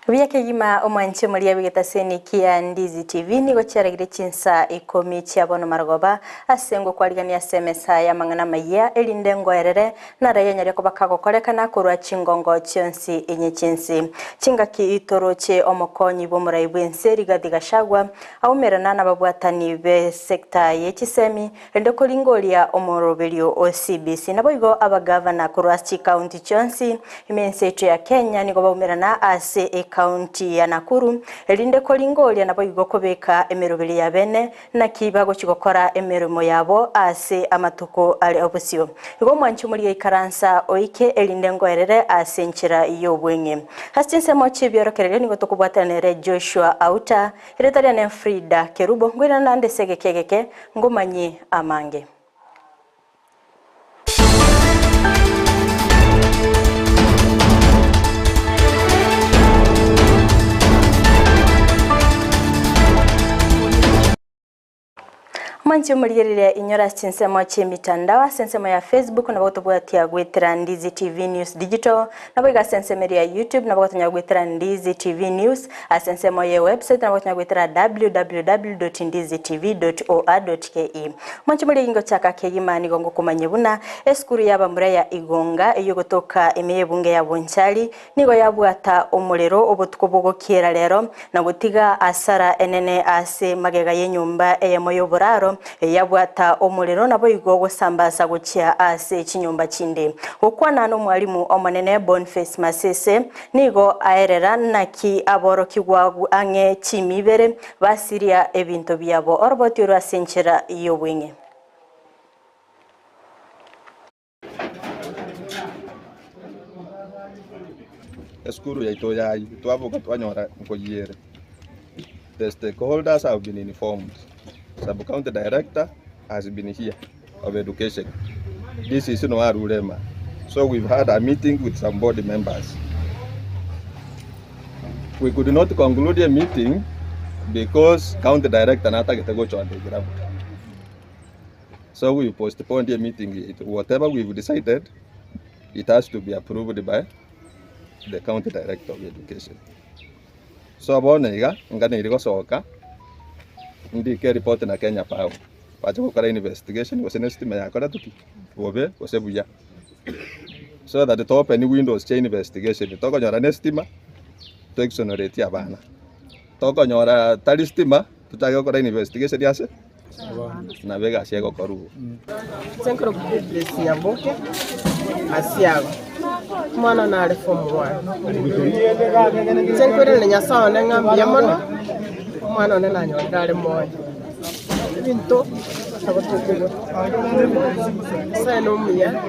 Vyake yima omwanche muri abigetaseni kia Ndizi TV ni gocheragire Chinsa Ikomi chiabono marogoba asengo kwaligania semesa ya mangana maya elinde ngoerere na raya nyari ko bakagokorekana kurwa chingongo chionsi enye chinsi chingaki itoroche omokonyi bomurai bwense rigadigashagwa aumerana na babwatani be sekta yechisemi ende kolingolia omoroberio OCBC naboigo abagavana kurwa county chionsi imenseto ya Kenya ni gobaumerana ase county ya Nakuru elinde kolingolia nabo igokobeka emerobeli ya bene na kibago chigokora emerimo yabo ase amatuko ali obusio igo mwanchu muri ikaransa oike elinde ngoerere ase nchira iyo bwenye hastinse mochi byorokerere ni gotokubwatanere Joshua Auta iretaria ne Fridah Kerubo ngwira nande segekegeke ngomanyi amange Manchi umulirire inyora sinsemo chimitandawa sensemo ya Facebook na botobwatia gwetera Ndizi TV News Digital na boiga sensemo ya YouTube na botanya gwetera Ndizi TV News asensemo ya website na botanya gwetera www.ndizitv.or.ke Manchi muri ingo chaka keyimani gongo kumanyebuna eskuru yaba mure ya igonga iyo gotoka emeyebunge ya bonchali nigo yabwata omulero obutukobogo kiera lero na gutiga asara enene ase magega yenyumba eyemoyo boraro yabwata omulero nabo igogo sambaza gukia ase chinyumba chinde okwana no mwalimu omonene Boniface Masese nigo aerera naki aboro kigwagu ange chimibere basiria ebinto byabo orobotiro asenchera iyo bwenye Eskuru ya itoya twavuga twanyora nkoyere. The stakeholders have been informed. Sub-county director has been here of education. This is Noarulema. So we've had a meeting with some board members. We could not conclude a meeting because county director nata go on the ground. So we postponed the meeting. Whatever we've decided, it has to be approved by the county director of education. So abonega ngane irigo soka ndike report na Kenya Power. Wacha gukora investigation gose estima yakora tuki bobe gose buya. So that the top any windows chain investigation toko nyora estima to exonerate abana. Toko nyora talistima tutage gukora investigation yase na vega siego koru. Senkro kublesi nyaboke asiago. Mwana na reform 1. Senkro le nyasao na ngambi yamono. Mwana na nanyo ndale moyo. Binto sabato sai no mia.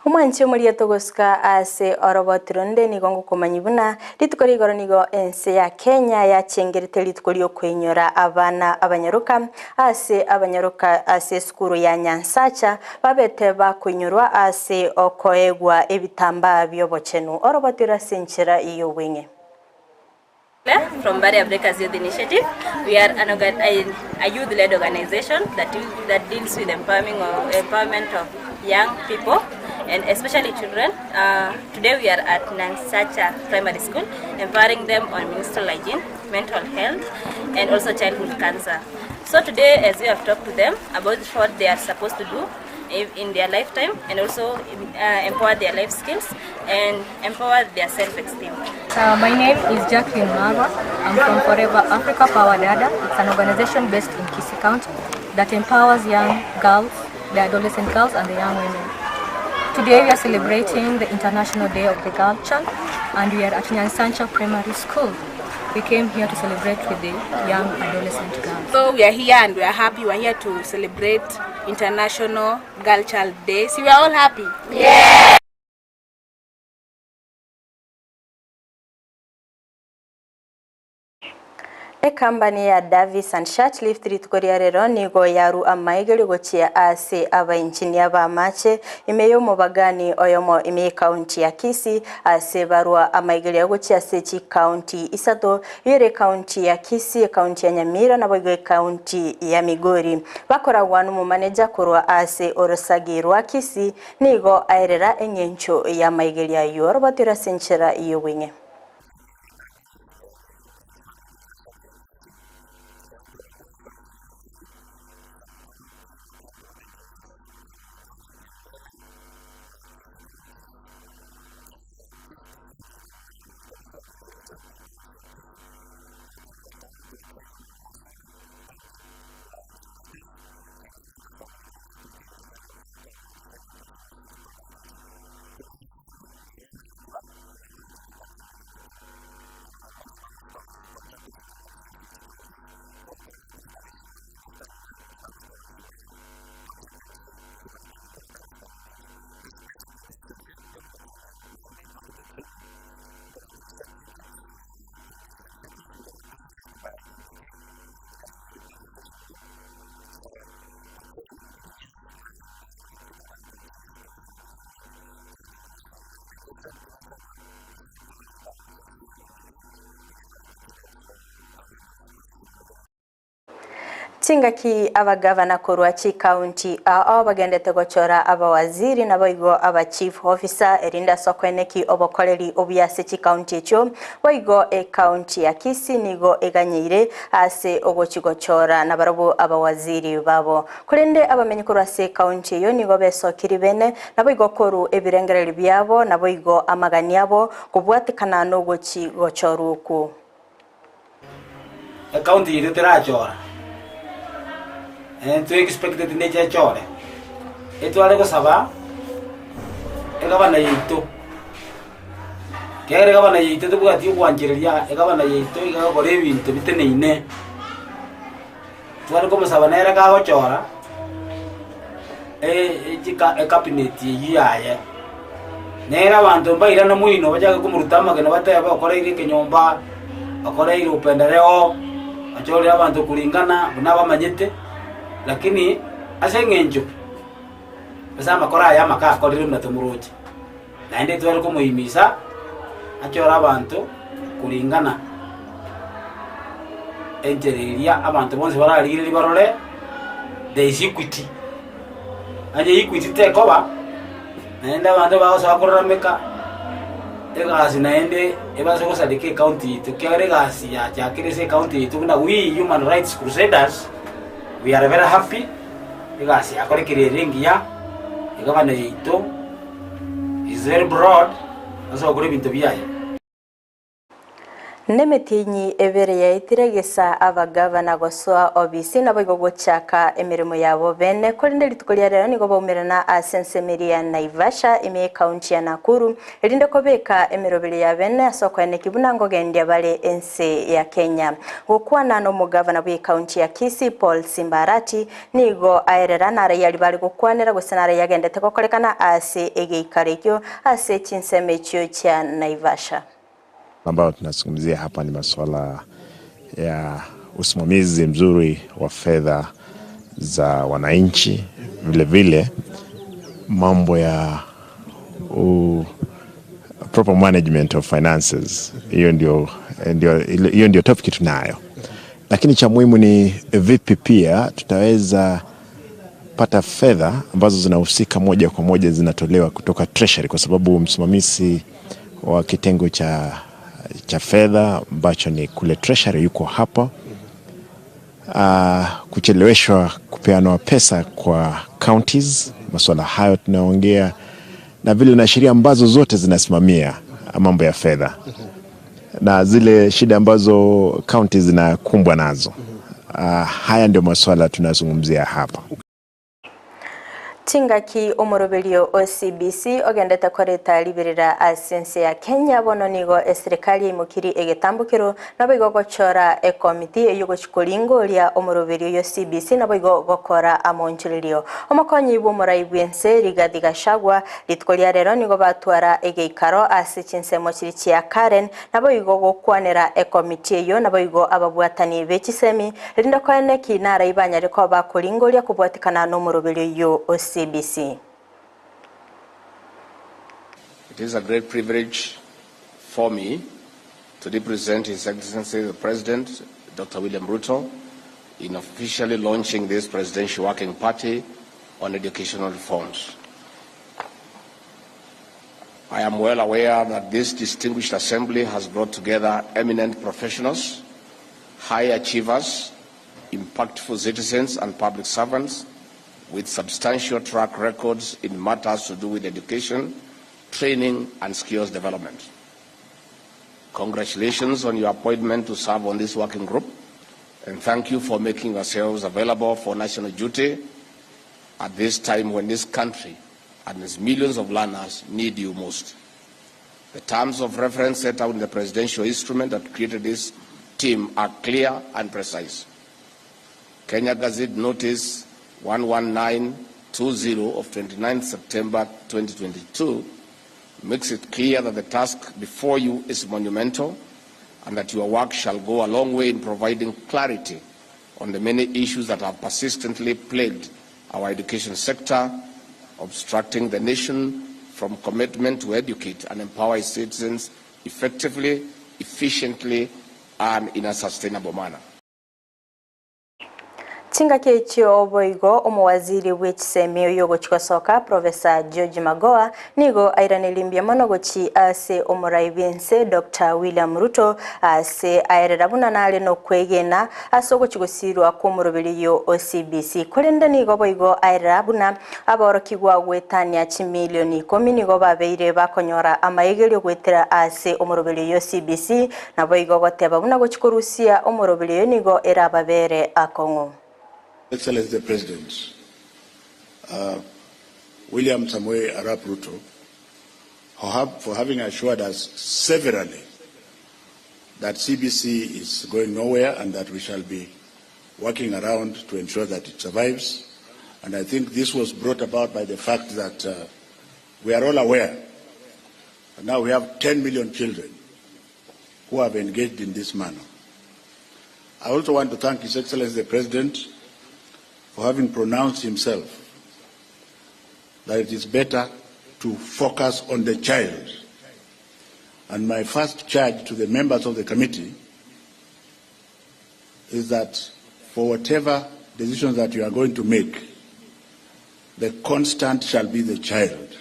Umwanche muri togoska ase orobotironde ni gongo komanyibuna litukori goronigo ense ya Kenya ya chengerite litukori okwenyora abana abanyaruka ase skuru ya Nyansacha babete bakwenyorwa ase okoegwa ebitamba byobochenu orobotira senchera iyo wenye. From Barrier Breakers Youth Initiative, we are a youth-led organization that deals with empowerment of young people and especially children. Today we are at Nyansacha Primary School, empowering them on menstrual hygiene, mental health, and also childhood cancer. So today, as we have talked to them about what they are supposed to do in their lifetime, and also empower their life skills and empower their self-esteem. My name is Jacqueline Marwa. I'm from Forever Africa Power Dada. It's an organization based in Kisii County that empowers young girls, the adolescent girls and the young women. Today we are celebrating the International Day of the Girl Child, and we are at Nyansacha Primary School. We came here to celebrate with the young adolescent girls. So we are here and we are happy. We are here to celebrate International Girl Child Day. So we are all happy. Yeah! Company ya Davis and Shortleaf Tritukoria rero nigo yaru amaigeri gochia ase abainchini abamache imeyo mubagani oyomo ime county ya Kisii ase barua amaigeri gochia sechi county isato yere county ya Kisii, county ya Nyamira na boigo county ya Migori bakora wanu mu manager kurwa ase orosagirwa Kisii nigo aerera engencho ya maigeri ya yoro batira senchera iyo winge. Tingaki abagavana kurwachi county abagendete gochora abawaziri naboigo aba chief officer erinda sokweneki obokoleri obyase chi county cho boigo county ya Kisii nigo eganyire ase ogochigochora nabarabo abawaziri babo kurende abamenyi kurwase county yo nigo besokiri bene naboigo koru ebirengereri byabo naboigo amagani yabo kubwatikana no gochigochoruku county yitirachora and to expected nature chore etwale ko saba egabana yito kere gabana yito tubugati kwanjiria egabana yito igakore ibintu biteneine twale ko musaba nera ka gochora cabinet yiyaye nera bantu mbaira no muino bajaga kumurutama ke nabataya bakore iri kenyomba bakore iri upendeleo achole abantu kulingana bunabamanyete lakini asengenjo basa makora ya maka kolire mnatumuruji naende twari ko muhimisa achora abantu kulingana entereria abantu bonse bararigire barore the equity anje equity tekoba naende abantu bagosa kurameka egasi naende ebaso kosadike county tukere gasi ya chakire county tukuna we human rights crusaders. We are very happy because akorekire rengia igabana yito is very broad aso kuri bintu biyaye Nemetinyi evere ya itiregesa abagavana goswa obisi naboigo gochaka emirimo yabo bene kurinde litukolia rero nigo baumirana asensemeri ya Naivasha ime county ya Nakuru erinde kobeka emirobere ya bene asokwene kibunango gendia bale ense ya Kenya gokwana no mugavana bwe county ya Kisii Paul Simbarati nigo aerera nara yali bali gokwanera gosenara yagendete kokolekana ase egeikarekyo ase Chinsa mechio cha Naivasha ambao tunazungumzia hapa ni masuala ya usimamizi mzuri wa fedha za wananchi, vile vile mambo ya proper management of finances. Hiyo ndio topic tunayo. Lakini cha muhimu ni vipi pia tutaweza pata fedha ambazo zinahusika moja kwa moja zinatolewa kutoka treasury, kwa sababu msimamizi wa kitengo cha fedha ambacho ni kule treasury yuko hapa. Kucheleweshwa kupeana pesa kwa counties, masuala hayo tunaongea, na vile na sheria ambazo zote zinasimamia mambo ya fedha na zile shida ambazo counties zinakumbwa nazo. Haya ndio masuala tunazungumzia hapa. Tingaki omoroberio OCBC ogendete koreta liberera asense ya Kenya bono nigo serikali imukiri egetambukiro nabo igo gochora ekomiti eyogochikolingo lya omoroberio yo CBC nabo igo gokora amonchiririo omakonyi bo moraibwense Rigathi Gachagua litkolia rero nigo batwara egeikaro ase Chinsa mochirichi ya Karen nabo igo gokwanera ekomiti eyo nabo igo ababwatani bechisemi rinda kwene kinara ibanya reko bakolingo lya kubwatikana no omoroberio yo CBC. It is a great privilege for me to represent His Excellency the President, Dr. William Ruto, in officially launching this Presidential Working Party on educational reforms. I am well aware that this distinguished assembly has brought together eminent professionals, high achievers, impactful citizens and public servants, with substantial track records in matters to do with education, training, and skills development. Congratulations on your appointment to serve on this working group, and thank you for making yourselves available for national duty at this time when this country and its millions of learners need you most. The terms of reference set out in the presidential instrument that created this team are clear and precise. Kenya Gazette Notice 11920 of 29 September 2022 makes it clear that the task before you is monumental and that your work shall go a long way in providing clarity on the many issues that have persistently plagued our education sector, obstructing the nation from commitment to educate and empower its citizens effectively, efficiently, and in a sustainable manner. Tingaki ekyo oboigo omwaziri w'ekisemi oyogochikosoka Professor George Magoha nigo airanelimbia monogochi ase omuraibense Dr. William Ruto ase aerera buna nale no kwegena ase ogochigosirwa kw'omoroberio OCBC kolenda nigo boigo aerera buna aborokigwa gwetania chimilioni 10 nigo babeire bakonyora amayegerio gwetera ase omoroberio OCBC na boigo goteba buna gochikorusia omoroberio nigo era babere akongo. Excellency the President, William Samoei Arap Ruto, for having assured us severally that CBC is going nowhere and that we shall be working around to ensure that it survives. And I think this was brought about by the fact that we are all aware that now we have 10 million children who have engaged in this manner. I also want to thank His Excellency the President for having pronounced himself that it is better to focus on the child. And my first charge to the members of the committee is that for whatever decisions that you are going to make, the constant shall be the child.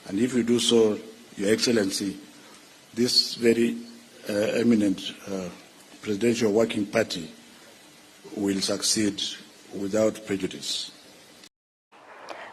And if you do so, Your Excellency, this very eminent Presidential Working Party will succeed without prejudice.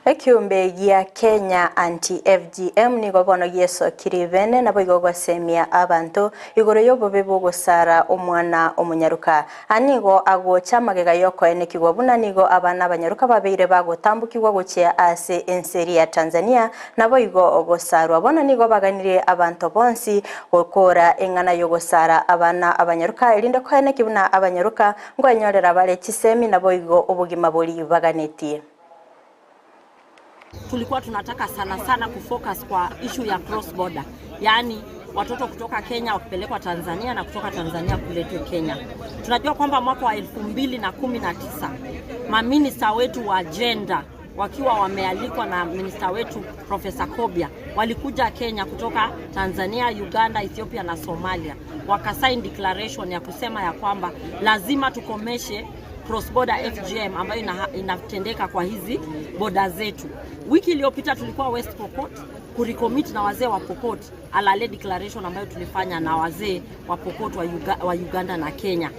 Ekiumbe ya Kenya anti-FGM nigo bono yeso kirivene na boigo gwasemia abantu igoro yobo bebo gosara omwana omunyaruka anigo agocha magega yoko enekigwa buna nigo abana abanyaruka babeire bagotambukirwa gochea ase enseri ya Tanzania na boigo ogosarwa bona nigo baganire abantu bonsi gukora engana yogosara abana abanyaruka elinde ko enekibuna abanyaruka ngo enyorera bale kisemi na boigo obugima boli baganetie. Tulikuwa tunataka sana kufocus kwa issue ya cross border, yani watoto kutoka Kenya wakipelekwa Tanzania na kutoka Tanzania kuletwa Kenya. Tunajua kwamba mwaka wa 2019 maminista wetu wa gender wakiwa wamealikwa na minista wetu Professor Kobia walikuja Kenya kutoka Tanzania, Uganda, Ethiopia na Somalia, wakasign declaration ya kusema ya kwamba lazima tukomeshe cross border FGM ambayo inatendeka kwa hizi border zetu. Wiki iliyopita tulikuwa West Pokot kurecommit na wazee wa Pokot alale declaration ambayo tulifanya na wazee wa Pokot wa Uganda na Kenya.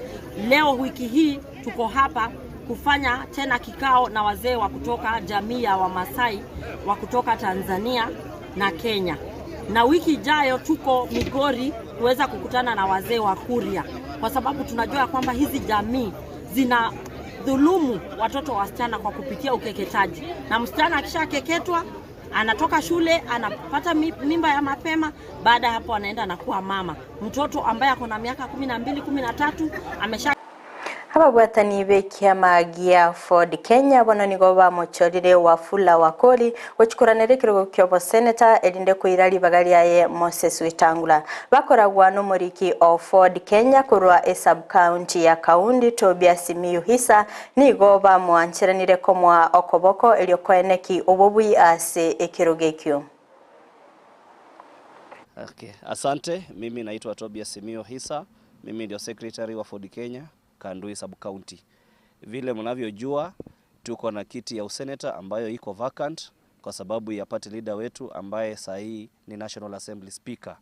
Leo wiki hii tuko hapa kufanya tena kikao na wazee wa kutoka jamii ya Wamasai wa kutoka Tanzania na Kenya. Na wiki ijayo tuko Migori kuweza kukutana na wazee wa Kuria, kwa sababu tunajua kwamba hizi jamii wanadhulumu watoto wasichana kwa kupitia ukeketaji. Na msichana akishakeketwa anatoka shule, anapata mimba ya mapema, baada hapo anaenda na kuwa mama. Mtoto ambaye ako na miaka 12, 13 amesha abagwatani b'ekiama gia Ford Kenya bono nigo bamuchorire Wafula Wakoli gochikuranire Kerubo kyobo senator elinde kuirali bagali yaye Moses Wetangula bakoragwa no muriki of Ford Kenya kurwa sub county ya Kaundi Tobias Miyuhisa nigo bamwanchiranire komwa okoboko eliokoeneki obobui ase ekirogekyo. Okay, asante. Mimi naitwa Tobias Miyuhisa. Mimi ndio secretary wa Ford Kenya Kandui sub county. Vile mnavyojua tuko na kiti ya useneta ambayo iko vacant kwa sababu ya party leader wetu ambaye sahi ni National Assembly Speaker.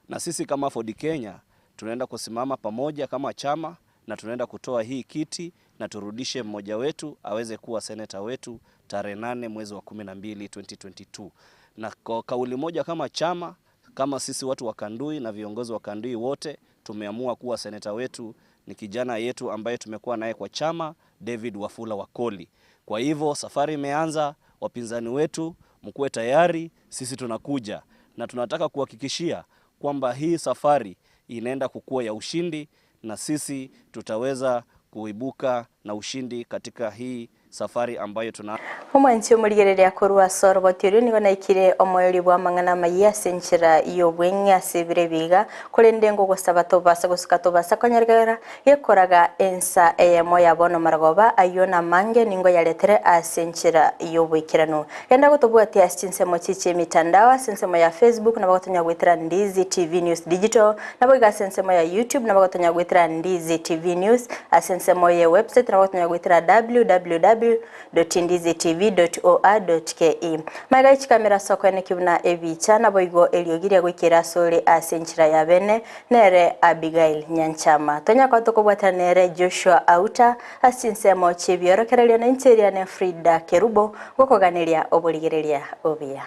Na sisi kama Ford Kenya tunaenda kusimama pamoja kama chama na tunaenda kutoa hii kiti na turudishe mmoja wetu aweze kuwa senator wetu tarehe 8 mwezi wa 12 2022. Na kwa kauli moja kama chama, kama sisi watu wa Kandui na viongozi wa Kandui wote tumeamua kuwa senator wetu ni kijana yetu ambaye tumekuwa naye kwa chama, David Wafula Wakoli. Kwa hivyo safari imeanza, wapinzani wetu mkuwe tayari, sisi tunakuja na tunataka kuhakikishia kwamba hii safari inaenda kukua ya ushindi na sisi tutaweza kuibuka na ushindi katika hii safari ambayo tuna Omwanchi omurigerere akorwa sorobotiro nigo naikire omoyori bwa mangana maiya senchira yobwenga sebire biga kulendengo gosaba tobasa gusika tobasa konyargara yekoraga ensa eyemo yabono maragoba ayona mange ningo yaletere asenchira yobwikirano yenda gotobwati aschinse mochiche mitandao sensemo ya Facebook na bagotonya gwitira Ndizi TV News Digital na boga sensemo ya YouTube na bagotonya gwitira Ndizi TV News asensemo ya website na bagotonya gwitira www.ndizitv.or.ke Magaich kamera soko ene kibuna ebicha na boigo eliogiria gwikira sole asenchira ya bene nere Abigail Nyanchama tonya kwa toko bwata nere Joshua Auta asinsemo chibiorokerelia na interior ne Fridah Kerubo gokoganiria oboligerelia obia.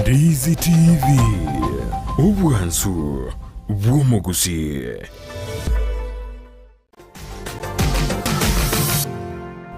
Ndizi TV Ubwansu Gusii.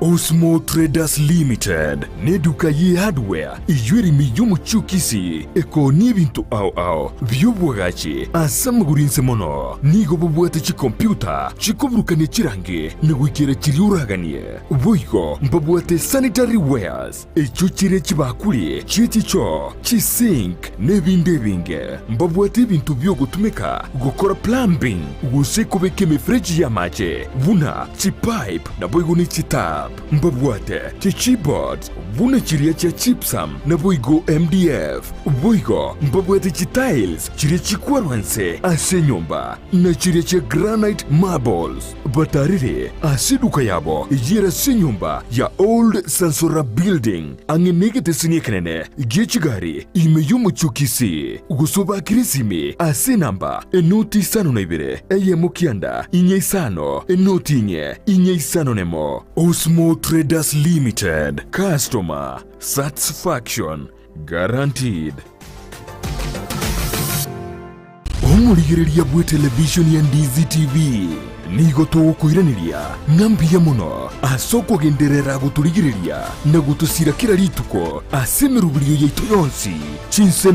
Osmo Traders Limited neduka ye hardware ijwiri miyomu chukisi eko nibintu au byobwagachi asamugurinse mono nigo bubwate chi computer chikobrukane chirange nigwikere chiriuraganie boigo mbabwate sanitary wares echuchire chibakuli chiticho chisink nebindebinge mbabwate bintu byo gutumika gukora plumbing gusekobeke mifreji ya mache buna chipipe na boigo ni chitap mbabwate chichibot buna chiria cha chipsam na boigo MDF boigo mbabwate chitiles chiria chikwarwanse ase nyumba na chiria cha granite marbles batarire asiduka yabo ijira se nyumba ya old Sansora building angenegete sinyekenene gechigari imeyumu chukisi gusoba kirisimi ase namba enoti sano na ibire eye mukianda inye isano enoti inye isano nemo Osmo Traders Limited. Customer satisfaction guaranteed. Omurigereria bwe television ya Ndizi TV nigo tugukwiraniria ngambia muno asoko genderera guturigireria na gutusira kira rituko asemerubirio yaitu yonsi Chinsa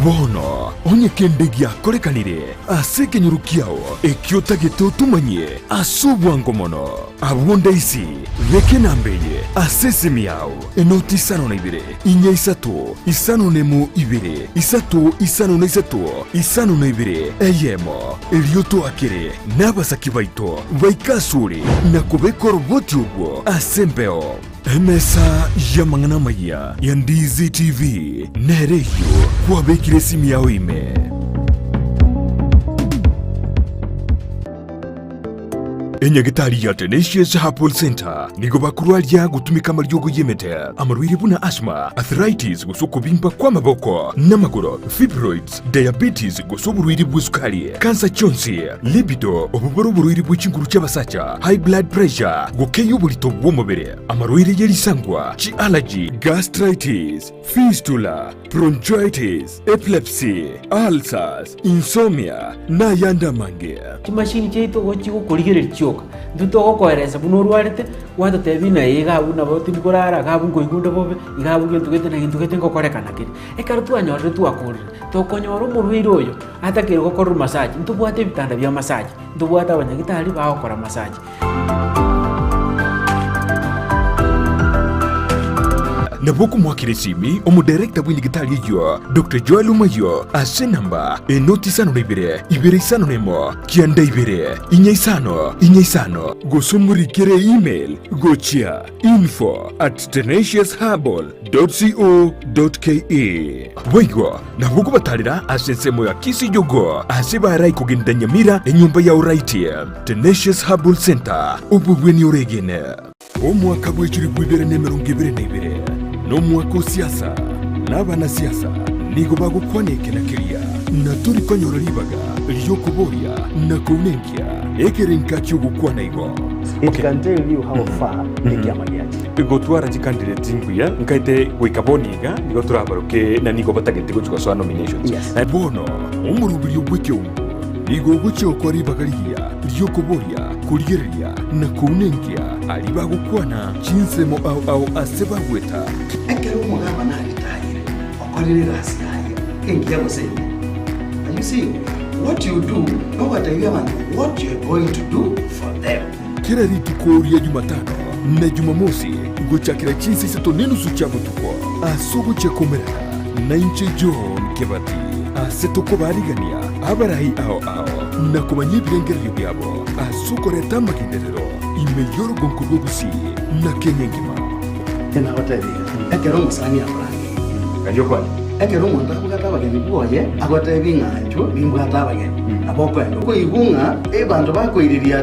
bono onye kendegia korekanire aseke nyurukiao ekiota geto tumanye asobwango mono abonda isi veke nambeye asese miao enoti sano na ibire inye isano nemu ibire isano na ibire eyemo elioto akire nabasaki baito baikasuri na kubekoro boti ubwo asembeo Emesa ya mangana maiya ya Ndizi TV nereyo kwa bekire simi yao ime. Enyagitari ya Tenacious Herbal Center nigo bakurwaria gutumika maryogo yemete amarwiri buna asthma, arthritis gusuko bimba kwa maboko n'amaguru, fibroids, diabetes gusuko burwiri bw'isukari, cancer chonsi, libido obuboro burwiri bw'ikinguru cy'abasacha, high blood pressure gukeyo burito bw'umubiri, amarwiri y'erisangwa, chi allergy, gastritis, fistula, bronchitis, epilepsy, ulcers, insomnia na yanda mange. Kimashini cheito gochigo kurigere choka nduto gokoereza bunurwarite wata tebina yiga buna boti bikorara gabu ngoigundo bobe igabu gentu gete na gintu gete ngokorekana kiri ekaro twanyorre twakorire tokonyora umurwiro oyo atakire gokorwa massage ntubwate bitanda bya massage ntubwate abanyagitari bagokora massage. Nabuku mwakirisimi omudirekta bw'indigitali yo Dr. Joel Umayo ase namba enoti sano na ibere isano nemo kianda ibere inya isano gosomurikire email gochia info@tenaciousherbal.co.ke Waigo nabuku batalira ase nsemo ya Kisii yogo ase barai kugenda Nyamira enyumba ya uraiti Tenacious Herbal Center ububweni oregene omwaka bw'ekiri bw'ibere n'emirongo ibere na ibere n'omwaka siasa n'abanasiasa nigo bagukwaneke na kiria na turi konyora ribaga ryokuboria na kunenkia ekerenka cy'ugukwana igo. It can tell you how far the Amayia. Igotwara candidate nguya nkaite gwikaboniga nigo turabaruke na nigo batagete gucwa so nominations. Na bono umurubiri ubwekyo nigo gucyo ko ribagariya ryokuboria kurigeria na kunenkia ali bagukwana Chinsemo au aseba gweta ekero mugaba na ritayire okorere rasiyaye engiya gosenya. And you see what you do no what you want, what you are going to do for them. Kila ritiko ya Jumatano na Jumamosi gochakira Chinsa isato nenusu chabutuko asugo chakomera na inche John Kebati aseto ko barigania abarahi ao na kumanyibirengero byabo asuko reta makinderero imeyoro gonkurwo Gusii na Kenya ngima tena hoteli ekero musani abrangi kanyo kwani ekero mwanda kugata bageni bwoye agote binganjo bimbwata bageni aboko endo ko ibunga e bantu bakoiriria